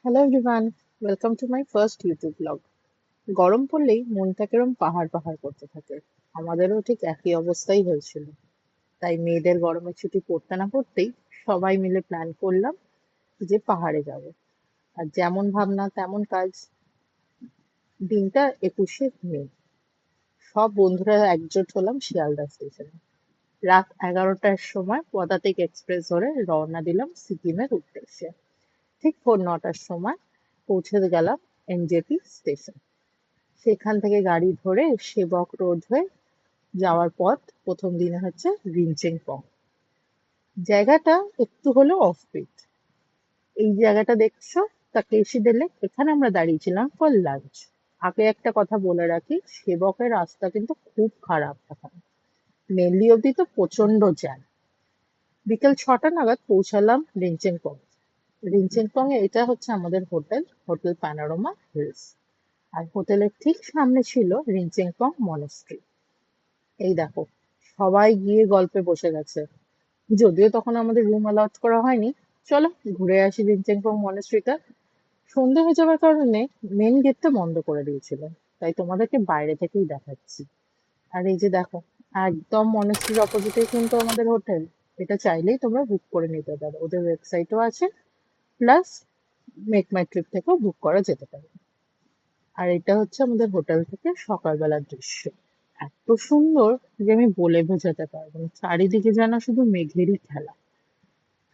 Hello everyone, welcome to my first YouTube blog. গরম পড়লেই মনটা কেরম পাহাড় পাহাড় করতে থাকে। আমাদেরও ঠিক একই অবস্থাই হয়েছিল। তাই মেয়েদের গরমের ছুটি পড়তে না পড়তেই সবাই মিলে প্ল্যান করলাম যে পাহাড়ে যাব। আর যেমন ভাবনা তেমন কাজ। দিনটা 21শে মে। সব বন্ধুরা একজোট হলাম শিয়ালদা স্টেশনে। রাত 11টার সময় পদাতিক এক্সপ্রেস ধরে রওনা দিলাম সিকিমের উদ্দেশ্যে। ঠিক ভোর 9টার সময় পৌঁছে গেলাম এনজেপি স্টেশন। সেখান থেকে গাড়ি ধরে সেবক রোড হয়ে যাওয়ার পথ। প্রথম দিনে হচ্ছে রিনচেনপং। জায়গাটা একটু হলেও অফবিট। এই জায়গাটা দেখছো, তাকেশিদে লেক, এখানে আমরা দাঁড়িয়েছিলাম ফর লাঞ্চ। আগে একটা কথা বলে রাখি, সেবকের রাস্তা কিন্তু খুব খারাপ এখন। মেনলি অব্দি তো প্রচন্ড জ্যাম। বিকেল 6টা নাগাদ পৌঁছালাম রিনচেনপং। রিনচেনপং এ এটা হচ্ছে আমাদের হোটেল, হোটেল প্যানোরামা হিলস। আর হোটেলের ঠিক সামনে ছিল রিনচেনপং মনাস্ট্রি। এই দেখো, সবাই গিয়ে গল্পে বসে গেছে। যদিও তখন আমাদের রুম অ্যালট করা হয়নি। চলো ঘুরে আসি রিনচেনপং মনাস্ট্রিটা। সন্ধে হয়ে যাওয়ার কারণে মেন গেটটা বন্ধ করে দিয়েছিল, তাই তোমাদেরকে বাইরে থেকেই দেখাচ্ছি। আর এই যে দেখো, একদম মনাস্ট্রির অপোজিটে কিন্তু আমাদের হোটেল। এটা চাইলেই তোমরা বুক করে নিতে পারো, ওদের ওয়েবসাইটও আছে। প্লাস মেক মাই ট্রিপ থেকেও বুক করা যেতে পারে। আর এটা হচ্ছে আমাদের হোটেল থেকে সকালবেলার দৃশ্য। এত সুন্দর যে আমি বলে বোঝাতে পারবো না। চারিদিকে যেন শুধু মেঘেরই খেলা।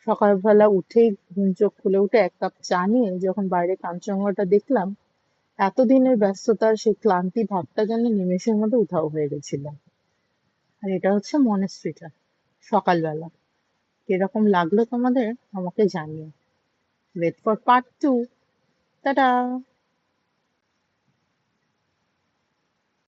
সকালবেলা উঠেই ঘুম চোখ খুলে উঠে এক কাপ চা নিয়ে যখন বাইরে কাঞ্চনজঙ্ঘাটা দেখলাম, এতদিনের ব্যস্ততার সেই ক্লান্তি ভাবটা যেন নিমেষের মধ্যে উধাও হয়ে গেছিল। আর এটা হচ্ছে মনেস্ট্রিটা সকালবেলা। কিরকম লাগলো তোমাদের আমাকে জানিও। Wait for part 2। টাটা।